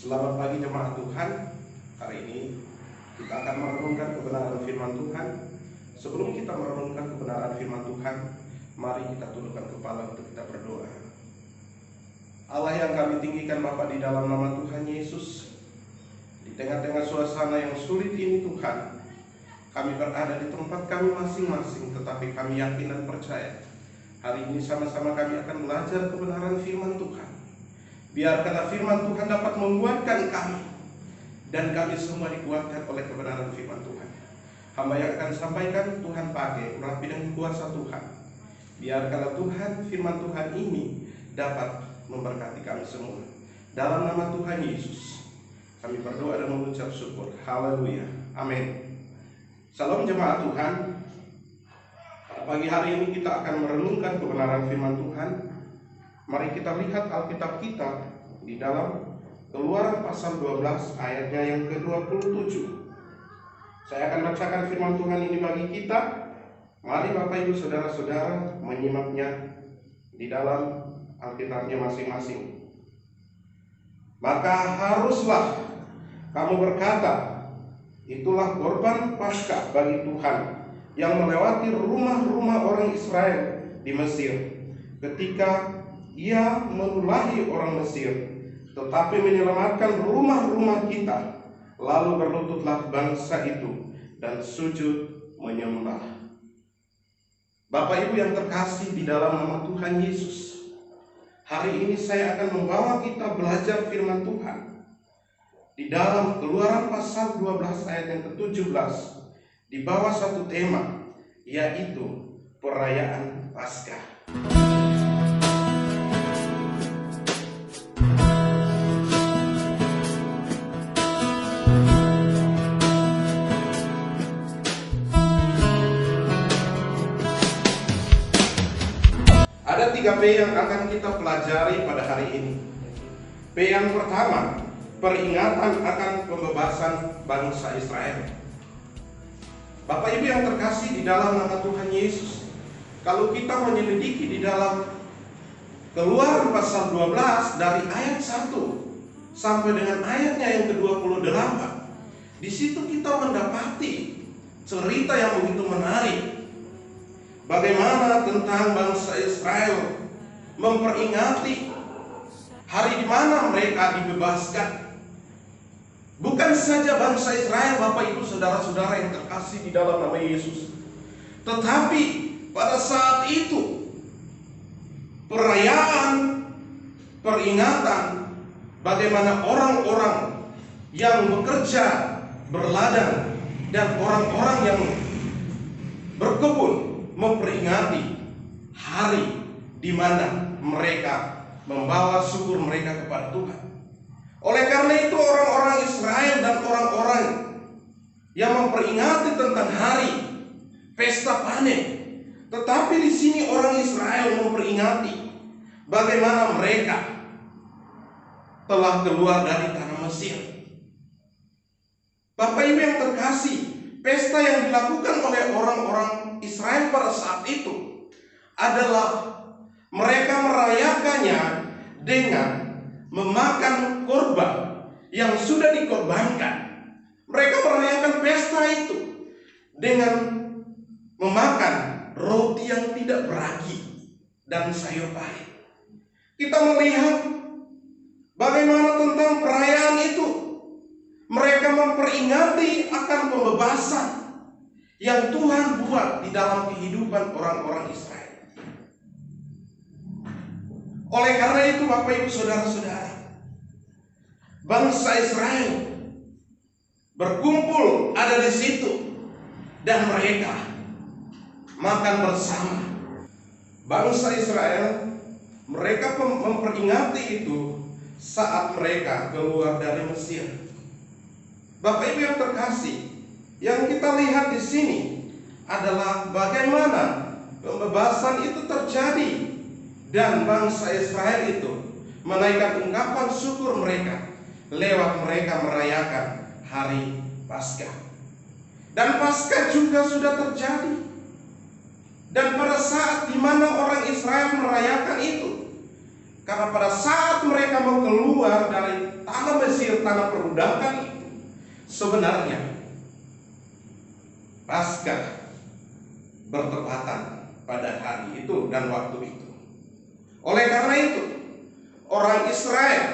Selamat pagi jemaat Tuhan. Hari ini kita akan merenungkan kebenaran firman Tuhan. Sebelum kita merenungkan kebenaran firman Tuhan, mari kita tundukkan kepala untuk kita berdoa. Allah yang kami tinggikan Bapa, di dalam nama Tuhan Yesus, di tengah-tengah suasana yang sulit ini Tuhan, kami berada di tempat kami masing-masing, tetapi kami yakin dan percaya hari ini sama-sama kami akan belajar kebenaran firman Tuhan. Biarkanlah firman Tuhan dapat menguatkan kami, dan kami semua dikuatkan oleh kebenaran firman Tuhan. Hamba yang akan sampaikan, Tuhan pakai urapi dengan kuasa Tuhan. Biarkanlah Tuhan, firman Tuhan ini dapat memberkati kami semua. Dalam nama Tuhan Yesus kami berdoa dan mengucap syukur. Haleluya, amin. Salam jemaat Tuhan. Pada pagi hari ini kita akan merenungkan kebenaran firman Tuhan. Mari kita lihat Alkitab kita di dalam Keluaran pasal 12 ayatnya yang ke-27. Saya akan bacakan firman Tuhan ini bagi kita. Mari Bapak Ibu Saudara-saudara menyimaknya di dalam Alkitabnya masing-masing. Maka haruslah kamu berkata, itulah korban Paskah bagi Tuhan yang melewati rumah-rumah orang Israel di Mesir ketika Ia melulahi orang Mesir, tetapi menyelamatkan rumah-rumah kita. Lalu berlututlah bangsa itu dan sujud menyembah. Bapak Ibu yang terkasih di dalam nama Tuhan Yesus, hari ini saya akan membawa kita belajar firman Tuhan di dalam Keluaran pasal 12 ayat yang ke-17, di bawah satu tema, yaitu perayaan Paskah. Ada 3 P yang akan kita pelajari pada hari ini. P yang pertama, peringatan akan pembebasan bangsa Israel. Bapak Ibu yang terkasih di dalam nama Tuhan Yesus, kalau kita menyelidiki di dalam Keluaran pasal 12 dari ayat 1 sampai dengan ayatnya yang ke-28, di situ kita mendapati cerita yang begitu menarik. Bagaimana tentang bangsa Israel memperingati hari di mana mereka dibebaskan. Bukan saja bangsa Israel, Bapak Ibu Saudara-saudara yang terkasih di dalam nama Yesus, tetapi pada saat itu perayaan, peringatan bagaimana orang-orang yang bekerja, berladang, dan orang-orang yang berkebun memperingati hari di mana mereka membawa syukur mereka kepada Tuhan. Oleh karena itu orang-orang Israel dan orang-orang yang memperingati tentang hari pesta panen, tetapi di sini orang Israel memperingati bagaimana mereka telah keluar dari tanah Mesir. Bapak Ibu yang terkasih, pesta yang dilakukan oleh orang-orang Israel pada saat itu adalah mereka merayakannya dengan memakan korban yang sudah dikorbankan. Mereka merayakan pesta itu dengan memakan roti yang tidak beragi dan sayur pahit. Kita melihat bagaimana tentang perayaan itu. Mereka memperingati akan pembebasan yang Tuhan buat di dalam kehidupan orang-orang Israel. Oleh karena itu Bapak Ibu Saudara-saudara, bangsa Israel berkumpul ada di situ dan mereka makan bersama. Bangsa Israel mereka memperingati itu saat mereka keluar dari Mesir. Bapak Ibu yang terkasih, yang kita lihat di sini adalah bagaimana pembebasan itu terjadi dan bangsa Israel itu menaikkan ungkapan syukur mereka lewat mereka merayakan hari Paskah. Dan Paskah juga sudah terjadi. Dan pada saat di mana orang Israel merayakan itu, karena pada saat mereka mau keluar dari tanah Mesir dari tanah perbudakan itu sebenarnya Paskah bertepatan pada hari itu dan waktu itu. Oleh karena itu, orang Israel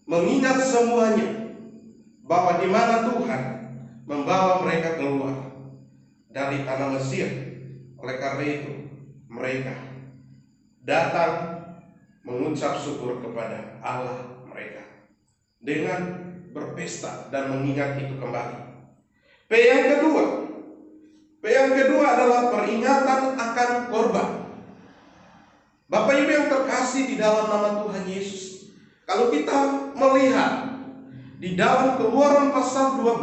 mengingat semuanya bahwa di mana Tuhan membawa mereka keluar dari tanah Mesir. Oleh karena itu, mereka datang mengucap syukur kepada Allah mereka dengan berpesta dan mengingat itu kembali. P yang kedua adalah peringatan akan korban. Bapak Ibu yang terkasih di dalam nama Tuhan Yesus, kalau kita melihat di dalam Keluaran pasal 12,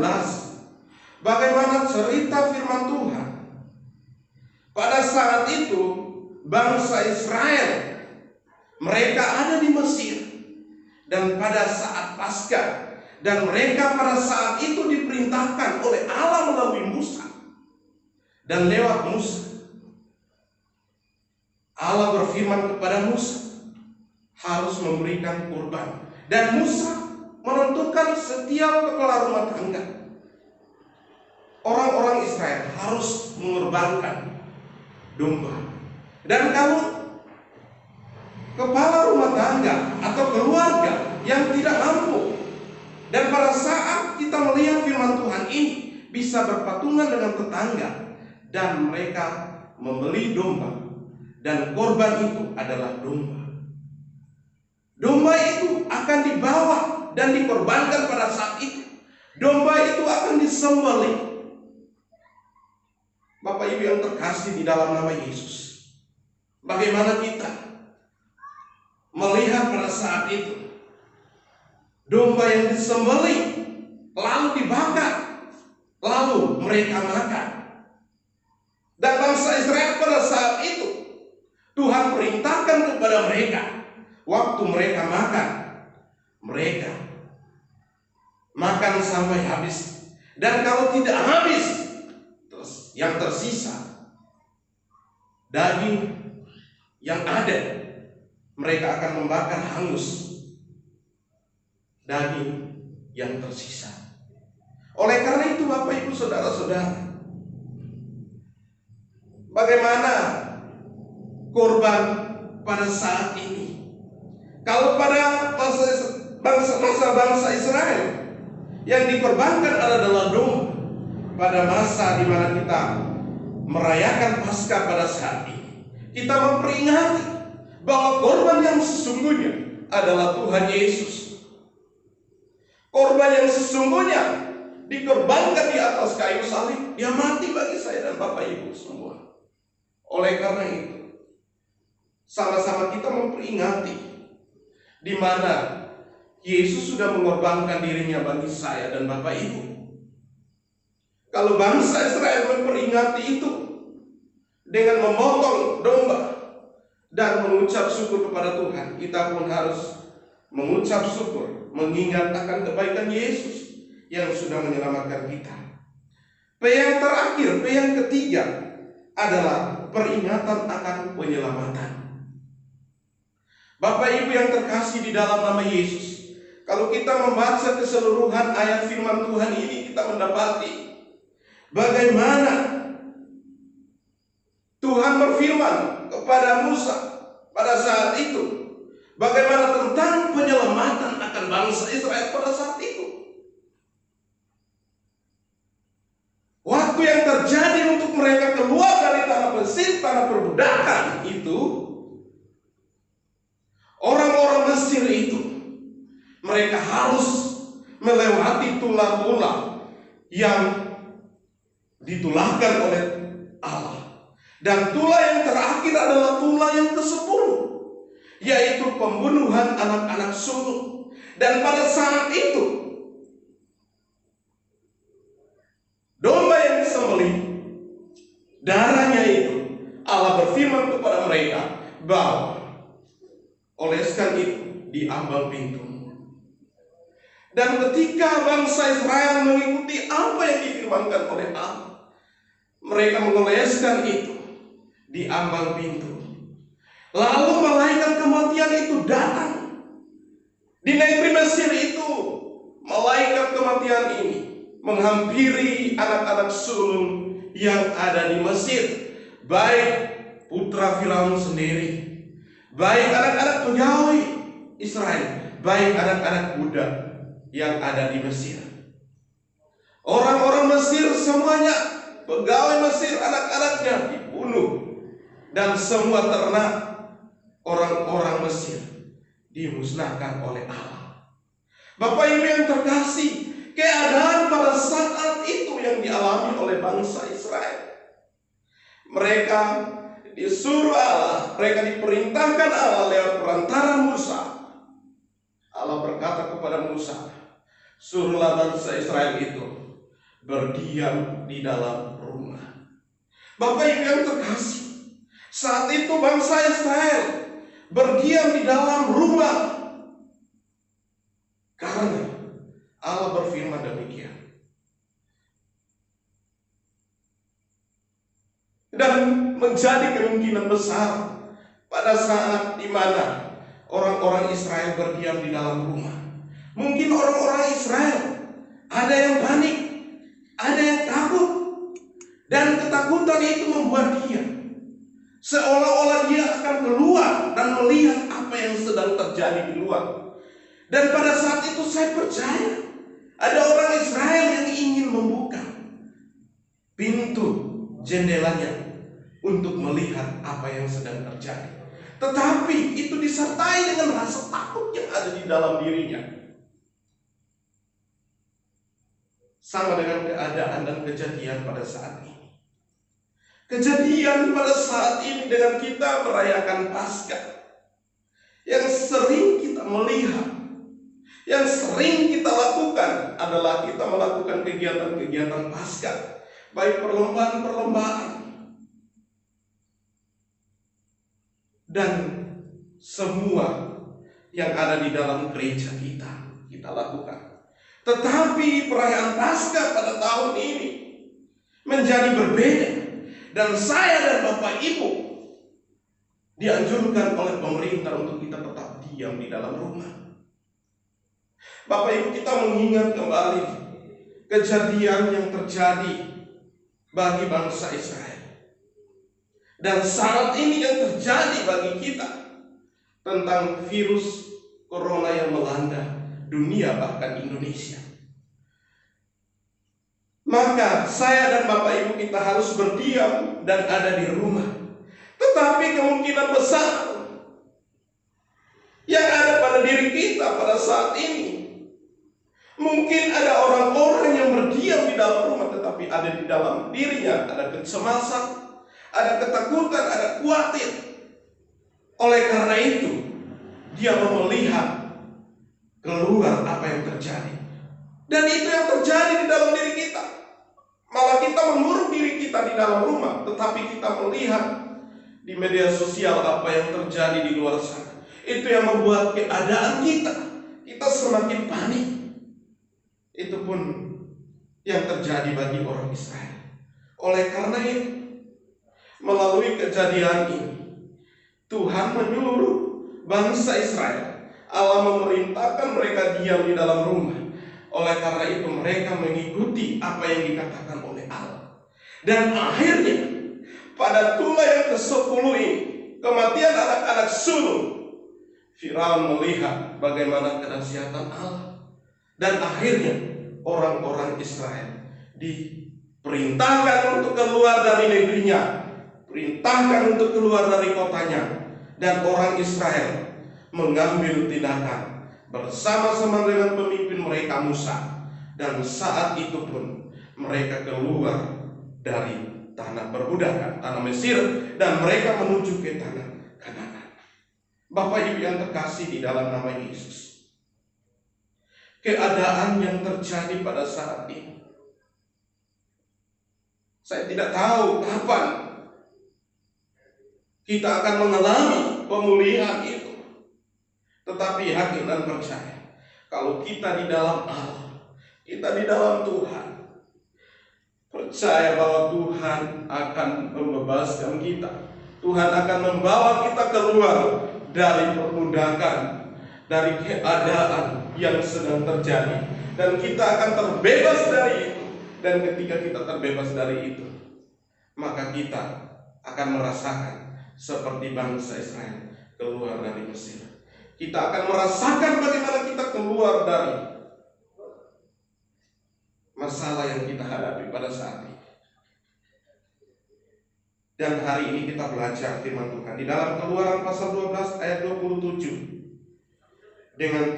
bagaimana cerita firman Tuhan. Pada saat itu bangsa Israel mereka ada di Mesir, dan pada saat Paskah, dan mereka pada saat itu diperintahkan oleh Allah melalui Musa. Dan lewat Musa, Allah berfirman kepada Musa harus memberikan kurban. Dan Musa menentukan setiap kepala rumah tangga, orang-orang Israel harus mengorbankan domba. Dan kalau kepala rumah tangga atau keluarga yang tidak mampu, dan pada saat kita melihat firman Tuhan ini bisa berpatungan dengan tetangga, dan mereka membeli domba, dan korban itu adalah domba. Domba itu akan dibawa dan dikorbankan pada saat itu. Domba itu akan disembelih. Bapak Ibu yang terkasih di dalam nama Yesus, bagaimana kita melihat pada saat itu domba yang disembelih lalu dibakar, lalu mereka makan. Dan bangsa Israel pada saat itu Tuhan perintahkan kepada mereka, waktu mereka makan sampai habis. Dan kalau tidak habis, terus yang tersisa daging yang ada, mereka akan membakar hangus daging yang tersisa. Oleh karena itu Bapak Ibu Saudara-saudara, bagaimana korban pada saat ini? Kalau pada bangsa Israel yang dikorbankan adalah domba, pada masa di mana kita merayakan Paskah pada saat ini, kita memperingati bahwa korban yang sesungguhnya adalah Tuhan Yesus. Korban yang sesungguhnya dikorbankan di atas kayu salib, dia mati bagi saya dan Bapak Ibu semua. Oleh karena itu, sama-sama kita memperingati di mana Yesus sudah mengorbankan dirinya bagi saya dan Bapak Ibu. Kalau bangsa Israel memperingati itu dengan memotong domba dan mengucap syukur kepada Tuhan, kita pun harus mengucap syukur, mengingat akan kebaikan Yesus yang sudah menyelamatkan kita. P yang terakhir, P yang ketiga adalah peringatan akan penyelamatan. Bapak Ibu yang terkasih di dalam nama Yesus, kalau kita membaca keseluruhan ayat firman Tuhan ini, kita mendapati bagaimana Tuhan berfirman kepada Musa pada saat itu, bagaimana tentang penyelamatan akan bangsa Israel pada saat itu. Waktu yang terjadi untuk mereka keluar dari tanah Mesir, tanah perbudakan itu, orang-orang Mesir itu, mereka harus melewati tulah-tulah yang ditulahkan oleh Allah. Dan tulah yang terakhir adalah tulah yang ke-10, yaitu pembunuhan anak-anak sulung. Dan pada saat itu domba yang disembelih, darahnya itu Allah berfirman kepada mereka bahwa oleskan itu di ambang pintu. Dan ketika bangsa Israel mengikuti apa yang difirmankan oleh Allah, mereka mengoleskan itu di ambang pintu. Lalu malaikat kematian itu datang Di negeri Mesir itu, malaikat kematian ini menghampiri anak-anak sulung yang ada di Mesir, baik putra Firaun sendiri, baik anak-anak pegawai Israel, baik anak-anak budak yang ada di Mesir. Orang-orang Mesir semuanya, pegawai Mesir, anak-anaknya dibunuh, dan semua ternak orang-orang Mesir dimusnahkan oleh Allah. Bapak Ibu yang terkasih, keadaan pada saat itu yang dialami oleh bangsa Israel. Mereka disuruh Allah, mereka diperintahkan Allah lewat perantara Musa. Allah berkata kepada Musa, suruhlah bangsa Israel itu berdiam di dalam rumah. Bapak Ibu yang terkasih, saat itu bangsa Israel berdiam di dalam rumah karena Allah berfirman demikian. Dan menjadi kemungkinan besar pada saat di mana orang-orang Israel berdiam di dalam rumah, mungkin orang-orang Israel ada yang panik, ada yang takut, dan ketakutan itu membuat dia seolah-olah dia akan keluar dan melihat apa yang sedang terjadi di luar. Dan pada saat itu saya percaya ada orang Israel yang ingin membuka pintu jendelanya untuk melihat apa yang sedang terjadi. Tetapi itu disertai dengan rasa takut yang ada di dalam dirinya. Sama dengan keadaan dan kejadian pada saat ini. Kejadian pada saat ini dengan kita merayakan Paskah, yang sering kita melihat, yang sering kita lakukan adalah kita melakukan kegiatan-kegiatan Paskah, baik perlombaan-perlombaan, dan semua yang ada di dalam gereja kita lakukan. Tetapi perayaan Paskah pada tahun ini menjadi berbeda. Dan saya dan Bapak Ibu dianjurkan oleh pemerintah untuk kita tetap diam di dalam rumah. Bapak Ibu, kita mengingat kembali kejadian yang terjadi bagi bangsa Israel. Dan saat ini yang terjadi bagi kita tentang virus corona yang melanda dunia, bahkan Indonesia. Maka saya dan Bapak Ibu kita harus berdiam dan ada di rumah. Tetapi kemungkinan besar yang ada pada diri kita pada saat ini, mungkin ada orang-orang yang berdiam di dalam rumah, tetapi ada di dalam dirinya ada kecemasan, ada ketakutan, ada khawatir. Oleh karena itu, dia mau melihat keluar apa yang terjadi. Dan itu yang terjadi di dalam diri kita. Malah kita mengurung diri kita di dalam rumah, tetapi kita melihat di media sosial apa yang terjadi di luar sana. Itu yang membuat keadaan kita semakin panik. Itu pun yang terjadi bagi orang Israel. Oleh karena itu, melalui kejadian ini, Tuhan menyuruh bangsa Israel, Allah memerintahkan mereka diam di dalam rumah. Oleh karena itu mereka mengikuti apa yang dikatakan oleh Allah. Dan akhirnya pada tulah yang ke-10 ini, kematian anak-anak sulung, Firaun melihat bagaimana kedahsyatan Allah. Dan akhirnya orang-orang Israel diperintahkan untuk keluar dari negerinya, perintahkan untuk keluar dari kotanya. Dan orang Israel mengambil tindakan bersama-sama dengan pemimpin mereka Musa. Dan saat itu pun mereka keluar dari tanah perbudakan, tanah Mesir, dan mereka menuju ke tanah Kanaan. Bapak Ibu yang terkasih di dalam nama Yesus, keadaan yang terjadi pada saat ini, saya tidak tahu kapan kita akan mengalami pemulihan itu. Tetapi yakin dan percaya, kalau kita di dalam Allah, kita di dalam Tuhan, percaya bahwa Tuhan akan membebaskan kita. Tuhan akan membawa kita keluar dari perbudakan, dari keadaan yang sedang terjadi, dan kita akan terbebas dari itu. Dan ketika kita terbebas dari itu, maka kita akan merasakan seperti bangsa Israel keluar dari Mesir. Kita akan merasakan bagaimana kita keluar dari masalah yang kita hadapi pada saat ini. Dan hari ini kita belajar firman Tuhan di dalam Keluaran pasal 12 ayat 27 dengan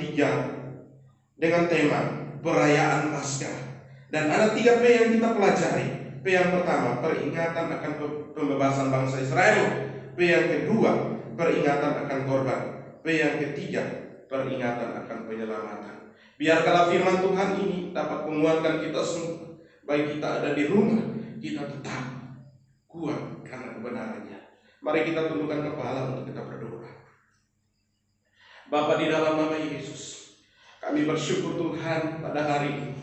tema perayaan Paskah. Dan ada 3 P yang kita pelajari. P yang pertama, peringatan akan pembebasan bangsa Israel. P yang kedua, peringatan akan korban. P yang ketiga, peringatan akan penyelamatan. Biarkanlah firman Tuhan ini dapat menguatkan kita semua. Baik kita ada di rumah, kita tetap kuat karena kebenarannya. Mari kita tundukkan kepala untuk kita berdoa. Bapa, di dalam nama Yesus, kami bersyukur Tuhan pada hari ini.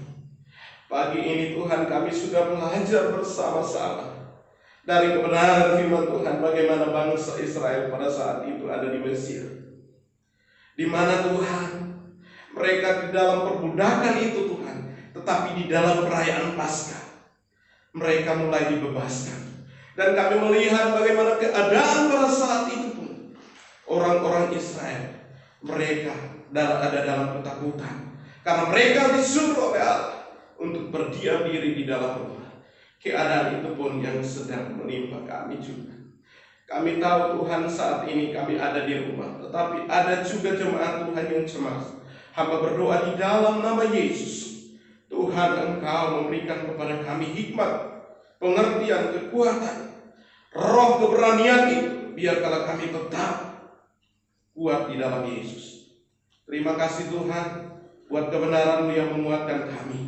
Pagi ini Tuhan, kami sudah belajar bersama-sama dari kebenaran firman Tuhan, bagaimana bangsa Israel pada saat itu ada di Mesir, di mana Tuhan mereka di dalam perbudakan itu Tuhan, tetapi di dalam perayaan Paskah mereka mulai dibebaskan. Dan kami melihat bagaimana keadaan pada saat itu pun orang-orang Israel, mereka ada dalam ketakutan karena mereka disuruh oleh Allah untuk berdiam diri di dalam rumah. Keadaan itu pun yang sedang menimpa kami juga. Kami tahu Tuhan saat ini kami ada di rumah, tetapi ada juga jemaat Tuhan yang cemas. Hamba berdoa di dalam nama Yesus, Tuhan Engkau memberikan kepada kami hikmat, pengertian, kekuatan, roh keberanian itu. Biarkanlah kami tetap kuat di dalam Yesus. Terima kasih Tuhan buat kebenaran-Mu yang menguatkan kami.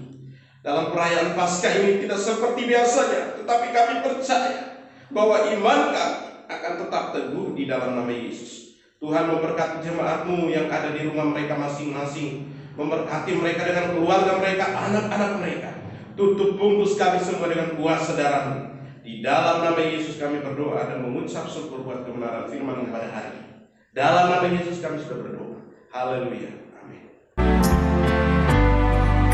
Dalam perayaan Paskah ini tidak seperti biasanya, tetapi kami percaya bahwa iman kami akan tetap teguh di dalam nama Yesus. Tuhan memberkati jemaat-Mu yang ada di rumah mereka masing-masing. Memberkati mereka dengan keluarga mereka, anak-anak mereka. Tutup bungkus kami semua dengan kuasa darah-Mu. Di dalam nama Yesus kami berdoa dan mengucap syukur buat kebenaran firman-Mu pada hari ini. Dalam nama Yesus kami sudah berdoa. Haleluya.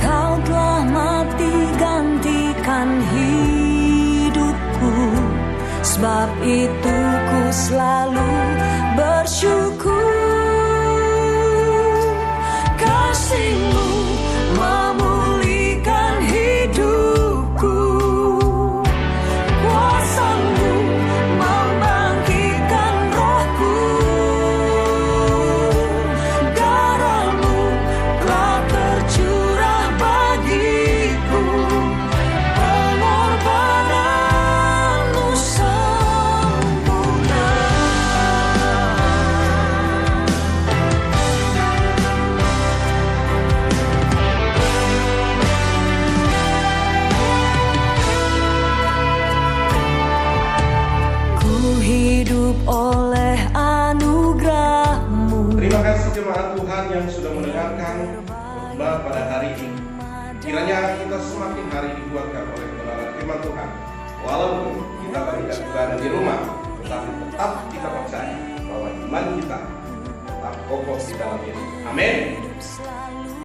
Kau telah mati gantikan hidupku, sebab itu ku selalu bersyukur. Kasih-Mu memulihkan hidupku, kuasa-Mu membangkitkan rohku. Darah-Mu telah tercurah bagiku, pengorbanan-Mu sempurna. Ku hidup oleh anugerah-Mu. Terima kasih jemaat Tuhan yang sudah mendengarkan khotbah pada hari ini. Kiranya kita semakin hari dikuatkan oleh kebenaran firman Tuhan. Walaupun kita tidak berada di rumah, tetapi tetap kita percaya bahwa iman kita tetap kokoh di dalam Yesus. Amin.